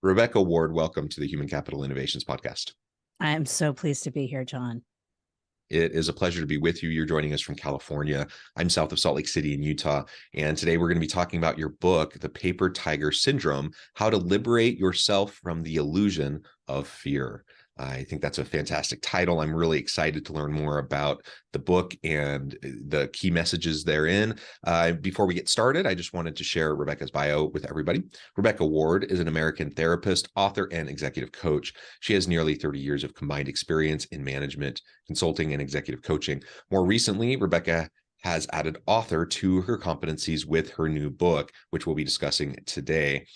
Rebecca Ward, welcome to the Human Capital Innovations Podcast. I am so pleased to be here, John. It is a pleasure to be with you. You're joining us from California. I'm south of Salt Lake City in Utah. And today we're going to be talking about your book, The Paper Tiger Syndrome, How to Liberate Yourself from the Illusion of Fear. I think that's a fantastic title. I'm really excited to learn more about the book and the key messages therein. Before we get started, I just wanted to share Rebecca's bio with everybody. Rebecca Ward is an American therapist, author, and executive coach. She has nearly 30 years of combined experience in management, consulting, and executive coaching. More recently, Rebecca has added author to her competencies with her new book, which we'll be discussing today.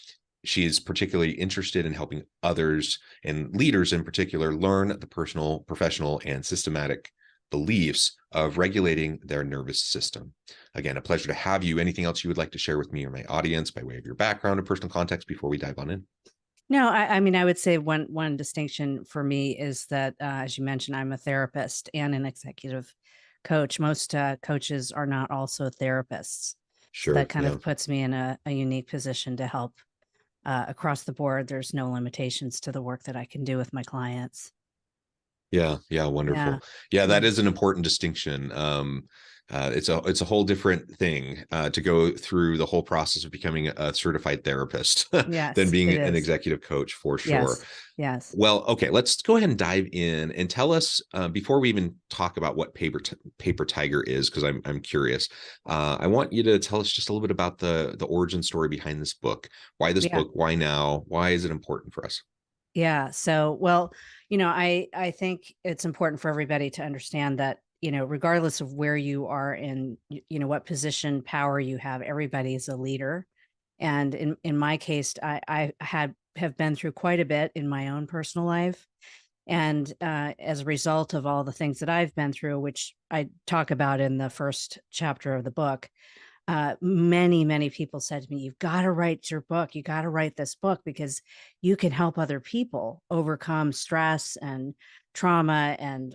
She is particularly interested in helping others and leaders in particular learn the personal, professional, and systematic beliefs of regulating their nervous system. Again, a pleasure to have you. Anything else you would like to share with me or my audience by way of your background or personal context before we dive on in? No, I mean, I would say one distinction for me is that, as you mentioned, I'm a therapist and an executive coach. Most coaches are not also therapists. Sure. So that kind of puts me in a unique position to help across the board. There's no limitations to the work that I can do with my clients. Yeah, wonderful. Yeah, that is an important distinction. It's a whole different thing to go through the whole process of becoming a certified therapist than being an executive coach, for sure. Yes. Well, okay, let's go ahead and dive in and tell us before we even talk about what Paper Tiger is, because I'm curious. I want you to tell us just a little bit about the origin story behind this book. Why this book? Why now? Why is it important for us? Yeah. So, well, I think it's important for everybody to understand that, regardless of where you are in, what position, power you have, everybody is a leader. And in my case, I have been through quite a bit in my own personal life. And as a result of all the things that I've been through, which I talk about in the first chapter of the book, many people said to me, you've got to write your book. You got to write this book because you can help other people overcome stress and trauma and,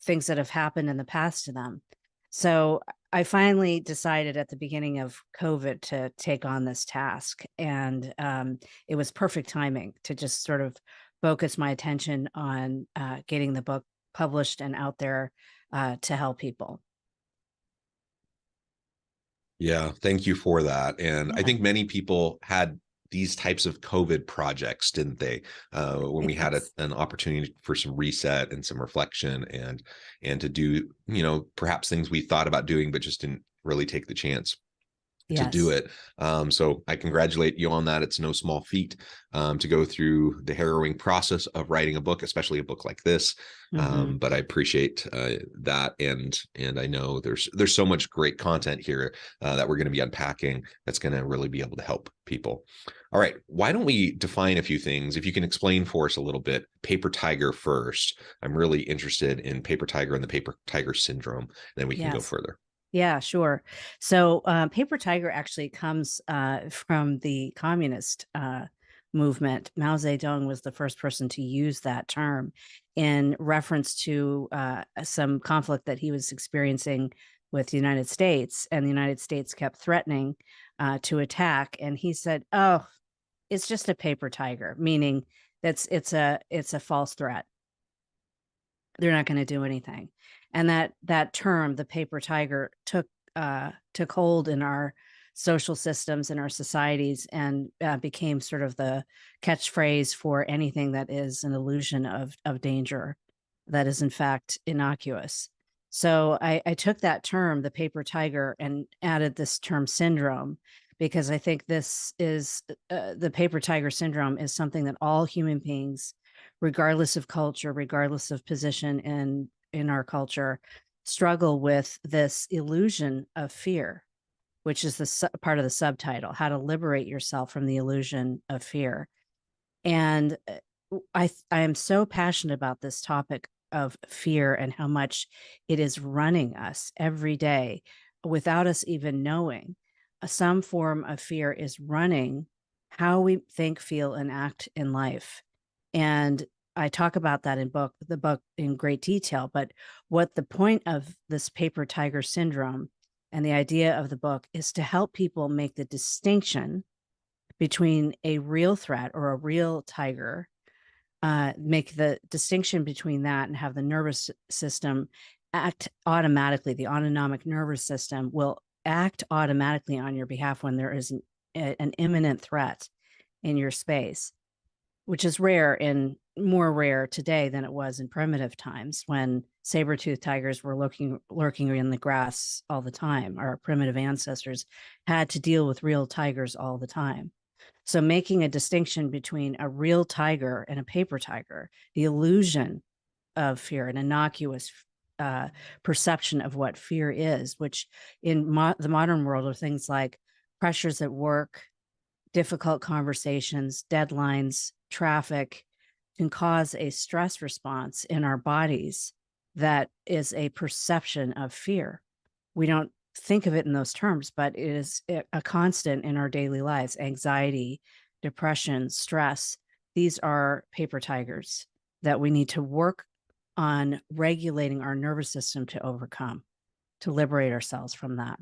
things that have happened in the past to them. So I finally decided at the beginning of COVID to take on this task. And it was perfect timing to just sort of focus my attention on getting the book published and out there to help people. Yeah, thank you for that. And I think many people had these types of COVID projects, didn't they? When we had an opportunity for some reset and some reflection and to do, perhaps things we thought about doing, but just didn't really take the chance to do it. So I congratulate you on that. It's no small feat to go through the harrowing process of writing a book, especially a book like this. But I appreciate that. And I know there's so much great content here that we're going to be unpacking that's going to really be able to help people. All right. Why don't we define a few things? If you can explain for us a little bit, Paper Tiger first. I'm really interested in Paper Tiger and the Paper Tiger syndrome. Then we can go further. Yeah, sure. So Paper Tiger actually comes from the communist movement. Mao Zedong was the first person to use that term in reference to some conflict that he was experiencing with the United States, and the United States kept threatening to attack. And he said, "Oh, it's just a paper tiger," meaning that's it's a false threat. They're not going to do anything. And that term, the paper tiger, took hold in our social systems, in our societies, and became sort of the catchphrase for anything that is an illusion of danger, that is in fact innocuous. So I took that term, the paper tiger, and added this term syndrome, because I think this is the paper tiger syndrome is something that all human beings, regardless of culture, regardless of position in our culture, struggle with this illusion of fear, which is the part of the subtitle, How to Liberate Yourself from the Illusion of Fear. And I am so passionate about this topic of fear and how much it is running us every day without us even knowing. Some form of fear is running how we think, feel, and act in life. And I talk about that in the book in great detail, but what the point of this paper tiger syndrome and the idea of the book is to help people make the distinction between a real threat or a real tiger, make the distinction between that and have the nervous system act automatically. The autonomic nervous system will act automatically on your behalf when there is an imminent threat in your space, which is more rare today than it was in primitive times when saber-toothed tigers were lurking in the grass all the time. Our primitive ancestors had to deal with real tigers all the time. So making a distinction between a real tiger and a paper tiger, the illusion of fear, an innocuous perception of what fear is, which in the modern world are things like pressures at work, difficult conversations, deadlines, traffic, can cause a stress response in our bodies that is a perception of fear. We don't think of it in those terms, but it is a constant in our daily lives. Anxiety, depression, stress, these are paper tigers that we need to work on regulating our nervous system to overcome, to liberate ourselves from that.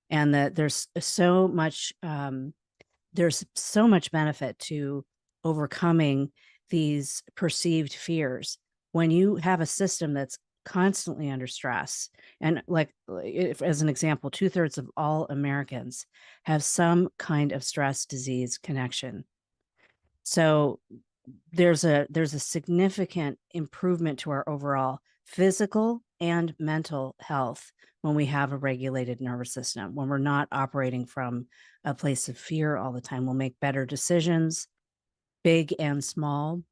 And that there's so much benefit to overcoming these perceived fears when you have a system that's constantly under stress. And like, as an example, 2/3 of all Americans have some kind of stress disease connection. So there's a significant improvement to our overall physical and mental health when we have a regulated nervous system, when we're not operating from a place of fear all the time. We'll make better decisions, big and small.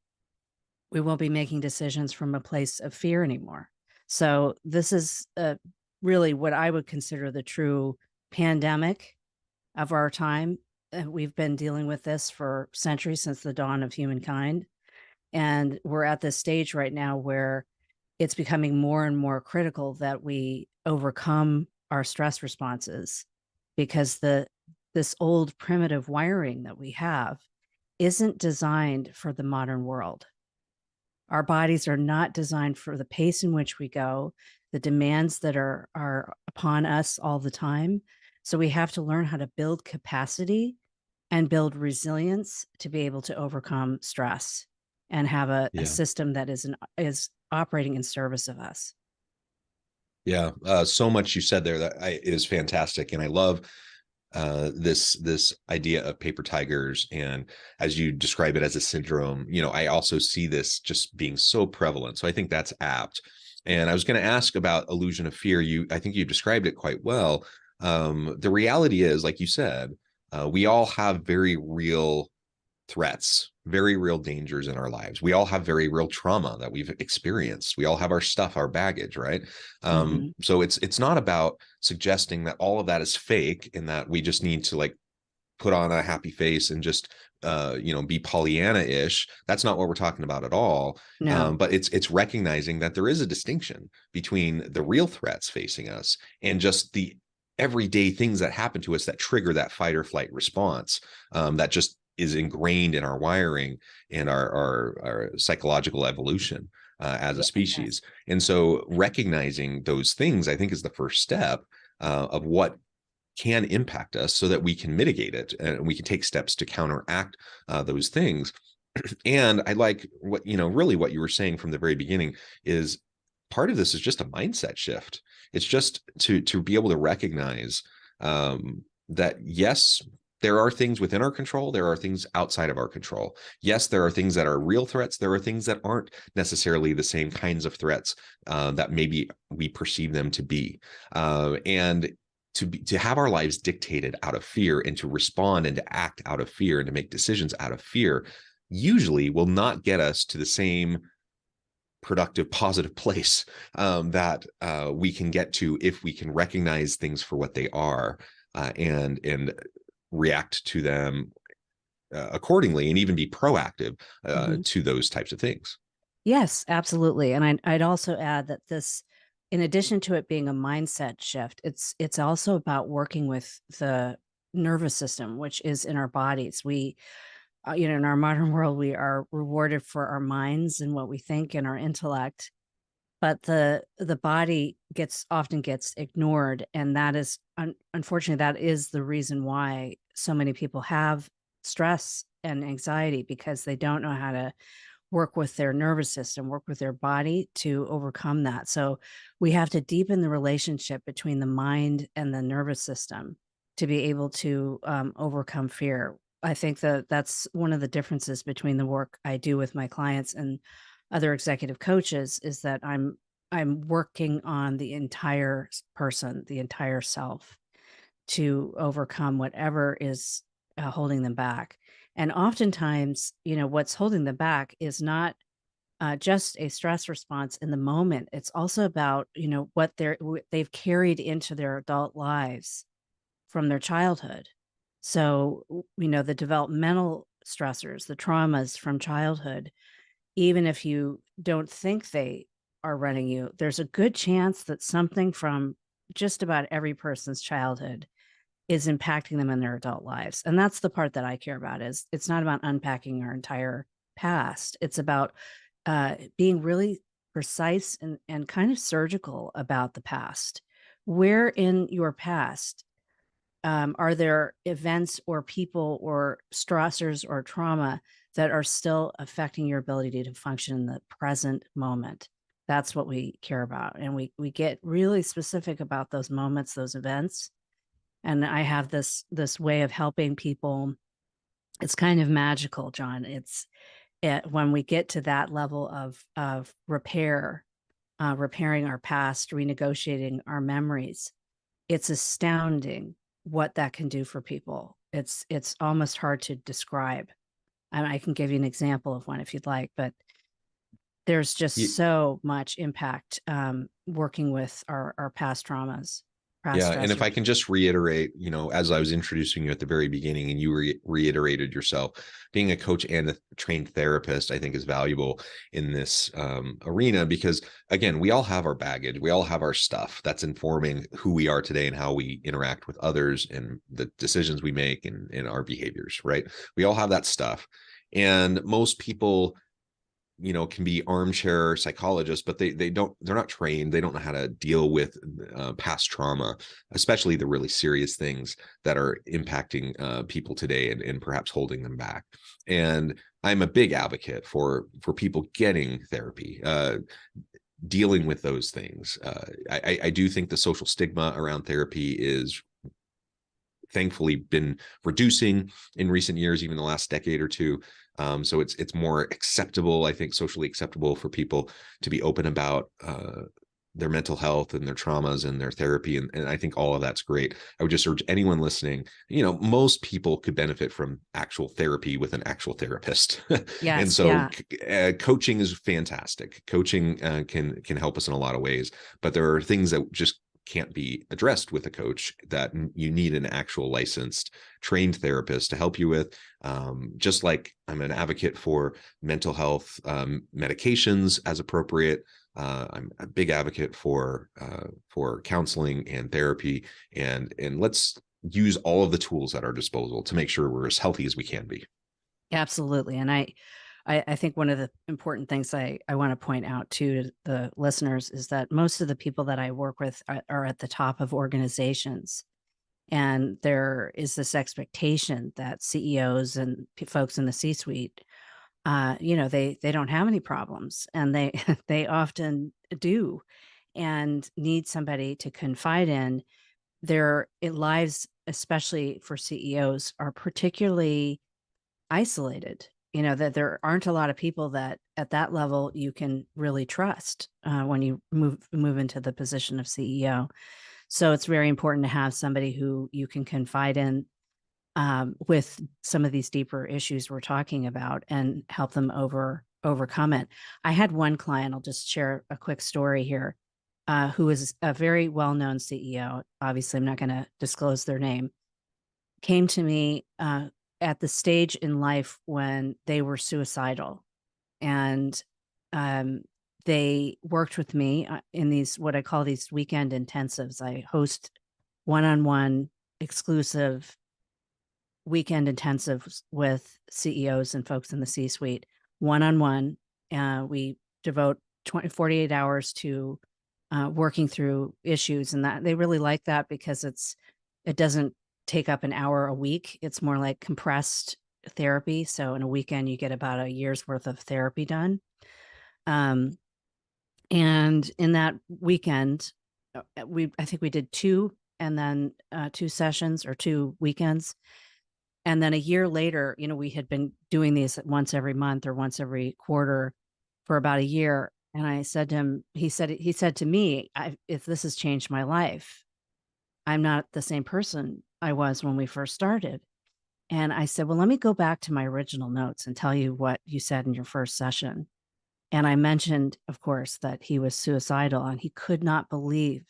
We won't be making decisions from a place of fear anymore. So this is really what I would consider the true pandemic of our time. We've been dealing with this for centuries, since the dawn of humankind. And we're at this stage right now where it's becoming more and more critical that we overcome our stress responses, because this old primitive wiring that we have isn't designed for the modern world. Our bodies are not designed for the pace in which we go, the demands that are upon us all the time. So we have to learn how to build capacity and build resilience to be able to overcome stress and have a system that is operating in service of us. Yeah, so much you said there that is fantastic, and I love this idea of paper tigers, and as you describe it as a syndrome, I also see this just being so prevalent. So I think that's apt. And I was going to ask about illusion of fear. I think you described it quite well. The reality is, like you said, we all have very real threats, very real dangers in our lives. We all have very real trauma that we've experienced. We all have our stuff, our baggage, right? So it's not about suggesting that all of that is fake and that we just need to like put on a happy face and just be Pollyanna-ish. That's not what we're talking about at all. No. But it's recognizing that there is a distinction between the real threats facing us and just the everyday things that happen to us that trigger that fight or flight response, that just is ingrained in our wiring and our psychological evolution as a species. And so recognizing those things, I think, is the first step of what can impact us so that we can mitigate it and we can take steps to counteract those things. And I like what, really what you were saying from the very beginning is part of this is just a mindset shift. It's just to be able to recognize that, yes, there are things within our control. There are things outside of our control. Yes, there are things that are real threats. There are things that aren't necessarily the same kinds of threats that maybe we perceive them to be. And to have our lives dictated out of fear and to respond and to act out of fear and to make decisions out of fear usually will not get us to the same productive, positive place that we can get to if we can recognize things for what they are and react to them accordingly, and even be proactive to those types of things. Yes, absolutely. And I'd also add that this, in addition to it being a mindset shift, it's also about working with the nervous system, which is in our bodies. We, in our modern world, we are rewarded for our minds and what we think and our intellect, but the body often gets ignored, and that is unfortunately that is the reason why so many people have stress and anxiety because they don't know how to work with their nervous system, work with their body to overcome that. So we have to deepen the relationship between the mind and the nervous system to be able to overcome fear. I think that that's one of the differences between the work I do with my clients and other executive coaches is that I'm working on the entire person, the entire self to overcome whatever is holding them back. And oftentimes, what's holding them back is not just a stress response in the moment. It's also about, what they've carried into their adult lives from their childhood. So, the developmental stressors, the traumas from childhood, even if you don't think they are running you, there's a good chance that something from just about every person's childhood is impacting them in their adult lives. And that's the part that I care about is it's not about unpacking our entire past. It's about being really precise and kind of surgical about the past. Where in your past are there events or people or stressors or trauma that are still affecting your ability to function in the present moment? That's what we care about. And we get really specific about those moments, those events. And I have this way of helping people. It's kind of magical, John. When we get to that level of repair, repairing our past, renegotiating our memories, it's astounding what that can do for people. It's almost hard to describe. And I can give you an example of one if you'd like, but there's just so much impact working with our past traumas. Yeah. And if I can just reiterate, as I was introducing you at the very beginning and you reiterated yourself, being a coach and a trained therapist, I think is valuable in this arena because, again, we all have our baggage. We all have our stuff that's informing who we are today and how we interact with others and the decisions we make and our behaviors, right? We all have that stuff. And most people can be armchair psychologists, but they're not trained. They don't know how to deal with past trauma, especially the really serious things that are impacting people today and perhaps holding them back. And I'm a big advocate for people getting therapy, dealing with those things. I do think the social stigma around therapy is thankfully been reducing in recent years, even the last decade or two. So it's more acceptable, I think, socially acceptable for people to be open about their mental health and their traumas and their therapy. And I think all of that's great. I would just urge anyone listening, most people could benefit from actual therapy with an actual therapist. Yes, and so yeah. Coaching is fantastic. Coaching can help us in a lot of ways, but there are things that just can't be addressed with a coach that you need an actual licensed trained therapist to help you with. Just like I'm an advocate for mental health medications as appropriate. I'm a big advocate for counseling and therapy, and let's use all of the tools at our disposal to make sure we're as healthy as we can be. Absolutely. And I think one of the important things I want to point out to the listeners is that most of the people that I work with are at the top of organizations. And there is this expectation that CEOs and folks in the C-suite, they don't have any problems, and they they often do, and need somebody to confide in. Their lives, especially for CEOs, are particularly isolated. That there aren't a lot of people that at that level you can really trust when you move into the position of CEO. So it's very important to have somebody who you can confide in with some of these deeper issues we're talking about and help them overcome it. I had one client, I'll just share a quick story here, who is a very well-known CEO. Obviously, I'm not going to disclose their name. Came to me at the stage in life when they were suicidal, and they worked with me in these, what I call these weekend intensives. I host one-on-one exclusive weekend intensives with CEOs and folks in the C-suite, one-on-one. We devote 48 hours to working through issues, and that they really like that because it doesn't take up an hour a week. It's more like compressed therapy. So in a weekend, you get about a year's worth of therapy done. And in that weekend, I think we did 2 and then 2 sessions or 2 weekends. And then a year later, we had been doing these once every month or once every quarter for about a year. And I said to him, he said to me, if this has changed my life, I'm not the same person I was when we first started. And I said, well, let me go back to my original notes and tell you what you said in your first session. And I mentioned, of course, that he was suicidal and he could not believe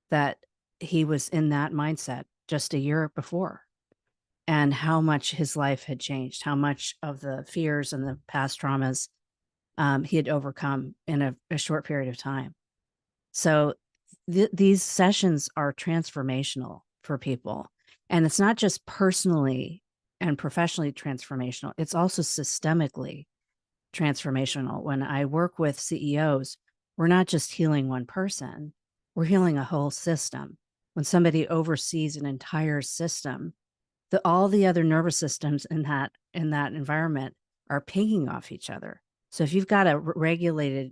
that he was in that mindset just a year before, and how much his life had changed, how much of the fears and the past traumas he had overcome in a short period of time. So these sessions are transformational for people. And it's not just personally and professionally transformational, it's also systemically transformational. When I work with CEOs, we're not just healing one person, we're healing a whole system. When somebody oversees an entire system, all the other nervous systems in that environment are pinging off each other. So if you've got a regulated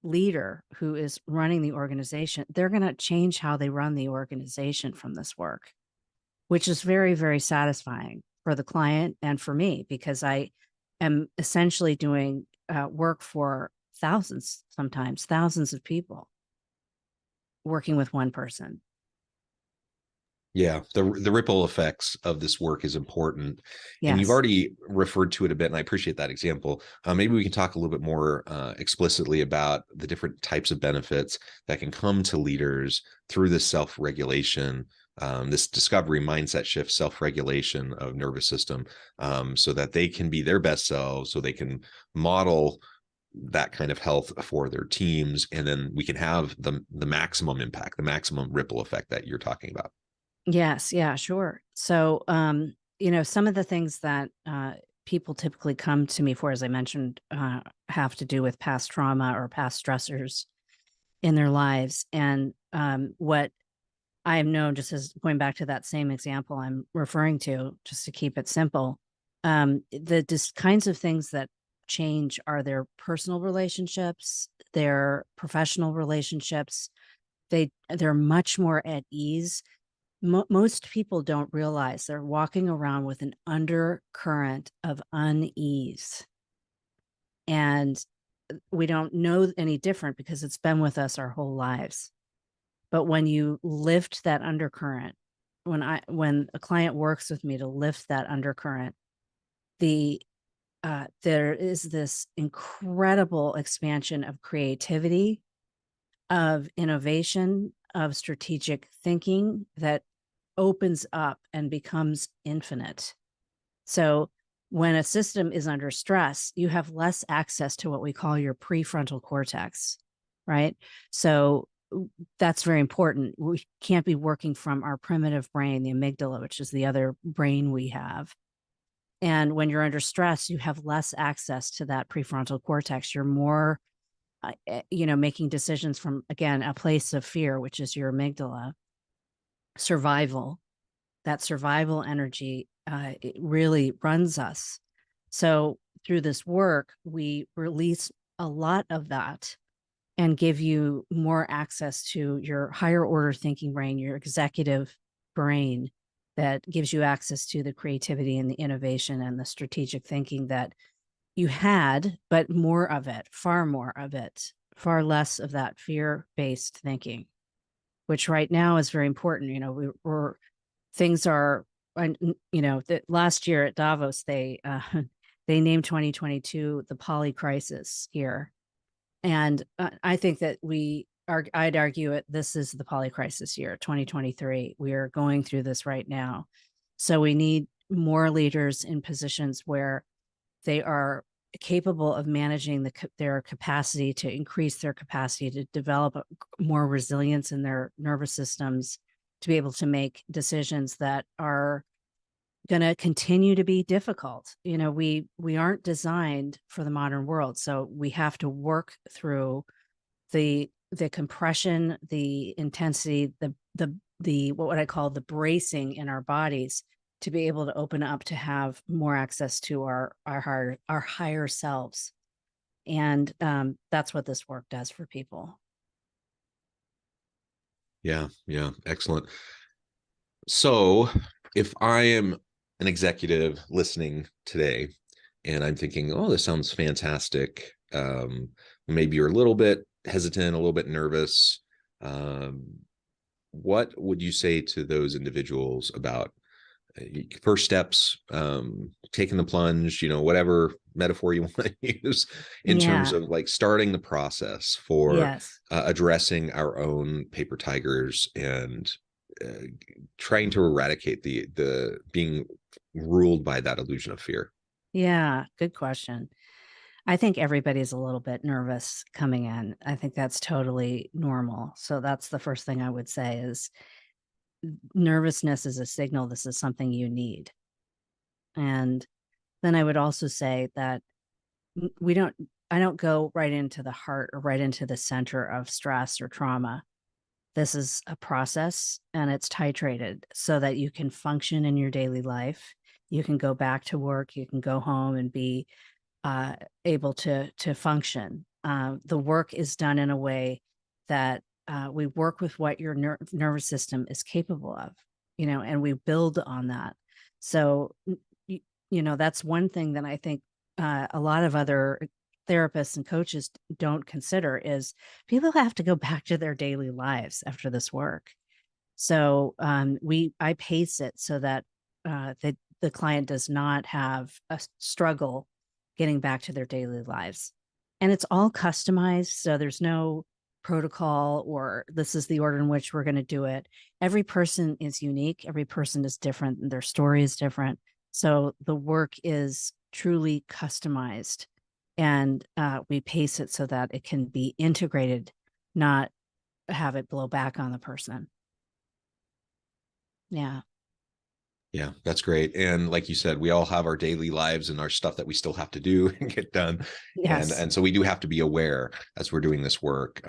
leader who is running the organization, they're going to change how they run the organization from this work, which is very, very satisfying for the client and for me, because I am essentially doing work for sometimes thousands of people working with one person. Yeah, the ripple effects of this work is important. Yes. And you've already referred to it a bit, and I appreciate that example. Maybe we can talk a little bit more explicitly about the different types of benefits that can come to leaders through this self-regulation, this discovery, mindset shift, self-regulation of nervous system, so that they can be their best selves, so they can model that kind of health for their teams, and then we can have the maximum impact, the maximum ripple effect that you're talking about. Yes. Yeah, sure. So, some of the things that people typically come to me for, as I mentioned, have to do with past trauma or past stressors in their lives. And what I have known, just as going back to that same example I'm referring to, just to keep it simple, the kinds of things that change are their personal relationships, their professional relationships. They're much more at ease. Most people don't realize they're walking around with an undercurrent of unease. And we don't know any different because it's been with us our whole lives. But when you lift that undercurrent, when a client works with me to lift that undercurrent, there is this incredible expansion of creativity, of innovation, of strategic thinking that opens up and becomes infinite. So when a system is under stress, you have less access to what we call your prefrontal cortex, right? So that's very important. We can't be working from our primitive brain, the amygdala, which is the other brain we have. And when you're under stress, you have less access to that prefrontal cortex. You're more, making decisions from, again, a place of fear, which is your amygdala. Survival, that survival energy, it really runs us. So through this work, we release a lot of that and give you more access to your higher order thinking brain, your executive brain, that gives you access to the creativity and the innovation and the strategic thinking that you had, but more of it, far more of it, far less of that fear-based thinking, which right now is very important. Things are, that last year at Davos, they named 2022 the poly crisis year. And I think that I'd argue this is the poly crisis year, 2023. We are going through this right now. So we need more leaders in positions where they are capable of managing their capacity, to increase their capacity to develop more resilience in their nervous systems, to be able to make decisions that are going to continue to be difficult. We aren't designed for the modern world, so we have to work through the compression, the intensity, the what I call the bracing in our bodies to be able to open up to have more access to our higher selves. And that's what this work does for people. Yeah, yeah, excellent. So if I am an executive listening today and I'm thinking, oh, this sounds fantastic. Maybe you're a little bit hesitant, a little bit nervous. What would you say to those individuals about first steps, taking the plunge, whatever metaphor you want to use in terms Yeah. of like starting the process for Yes. addressing our own paper tigers and trying to eradicate the being ruled by that illusion of fear? Yeah. Good question. I think everybody's a little bit nervous coming in. I think that's totally normal. So that's the first thing I would say is nervousness is a signal this is something you need. And then I would also say that I don't go right into the heart or right into the center of stress or trauma. This is a process and it's titrated so that you can function in your daily life. You can go back to work, you can go home and be able to function. The work is done in a way that we work with what your nervous system is capable of, and we build on that. So, that's one thing that I think a lot of other therapists and coaches don't consider is people have to go back to their daily lives after this work. So I pace it so that the client does not have a struggle getting back to their daily lives. And it's all customized. So there's no protocol or this is the order in which we're going to do it. Every person is unique. Every person is different. And their story is different. So the work is truly customized and we pace it so that it can be integrated, not have it blow back on the person. Yeah. Yeah, that's great. And like you said, we all have our daily lives and our stuff that we still have to do and get done. Yes. And so we do have to be aware as we're doing this work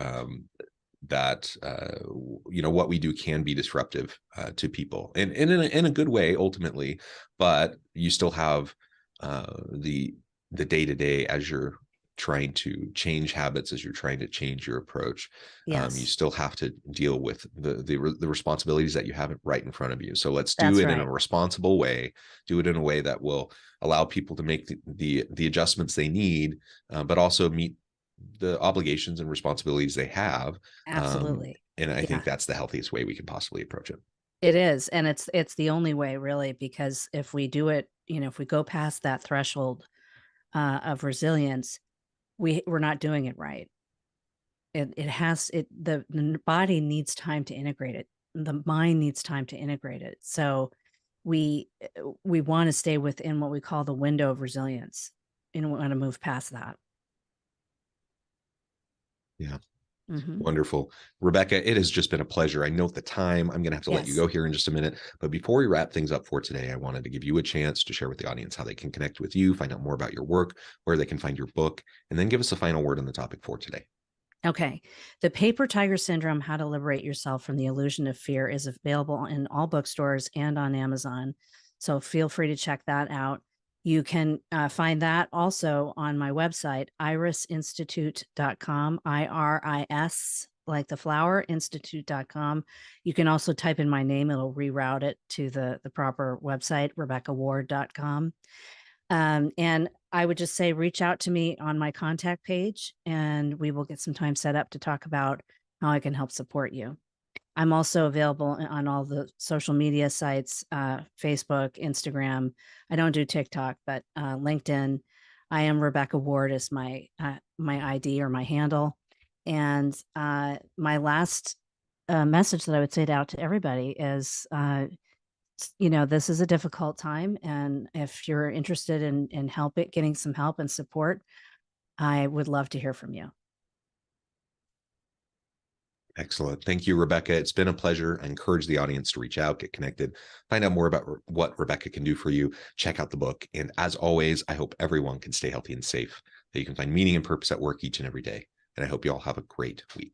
that what we do can be disruptive to people, and in a good way ultimately. But you still have the day-to-day as you're trying to change habits, as you're trying to change your approach. Yes. You still have to deal with the responsibilities that you have right in front of you. So let's do That's it right. in a responsible way, do it in a way that will allow people to make the adjustments they need, but also meet the obligations and responsibilities they have. Absolutely. And I Yeah. think that's the healthiest way we can possibly approach it. It is. And it's the only way really, because if we do it, if we go past that threshold of resilience, we're not doing it right. The body needs time to integrate it. The mind needs time to integrate it. So we want to stay within what we call the window of resilience and we want to move past that. Yeah. Mm-hmm. Wonderful. Rebecca, it has just been a pleasure. I note the time. I'm going to have to let you go here in just a minute. But before we wrap things up for today, I wanted to give you a chance to share with the audience how they can connect with you, find out more about your work, where they can find your book, and then give us a final word on the topic for today. Okay. The Paper Tiger Syndrome, How to Liberate Yourself from the Illusion of Fear is available in all bookstores and on Amazon. So feel free to check that out. You can find that also on my website, irisinstitute.com, IRIS, like the flower, institute.com. You can also type in my name. It'll reroute it to the proper website, RebeccaWard.com. And I would just say, reach out to me on my contact page and we will get some time set up to talk about how I can help support you. I'm also available on all the social media sites, Facebook, Instagram. I don't do TikTok, but LinkedIn. I am Rebecca Ward is my ID or my handle. And my last message that I would say out to everybody is, this is a difficult time. And if you're interested in getting some help and support, I would love to hear from you. Excellent. Thank you, Rebecca. It's been a pleasure. I encourage the audience to reach out, get connected, find out more about what Rebecca can do for you. Check out the book. And as always, I hope everyone can stay healthy and safe, that you can find meaning and purpose at work each and every day. And I hope you all have a great week.